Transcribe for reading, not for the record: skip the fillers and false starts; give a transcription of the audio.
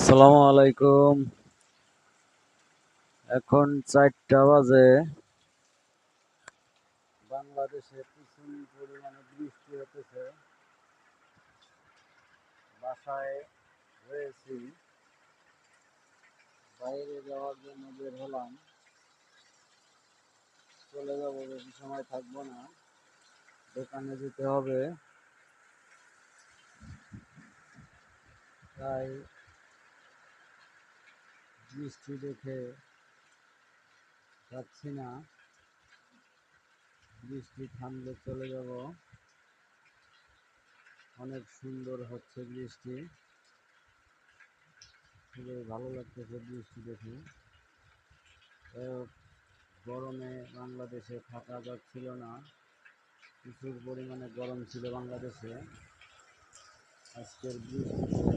আসসালামু আলাইকুম। এখন ৪টা বাজে। বাংলাদেশে প্রচুর পরিমাণে বৃষ্টি হতেছে। বাসায় রয়েছি, বাইরে যাওয়ার জন্য বের হলাম। চলে যাবো, বেশি সময় থাকবো না, দোকানে যেতে হবে। তাই বৃষ্টি দেখে যাচ্ছি না, বৃষ্টি থামলে চলে যাব। অনেক সুন্দর হচ্ছে বৃষ্টি, খুবই ভালো লাগতেছে বৃষ্টি দেখে। গরমে বাংলাদেশে থাকা যাচ্ছিল না, প্রচুর পরিমাণে গরম ছিল বাংলাদেশে। আজকের বৃষ্টিতে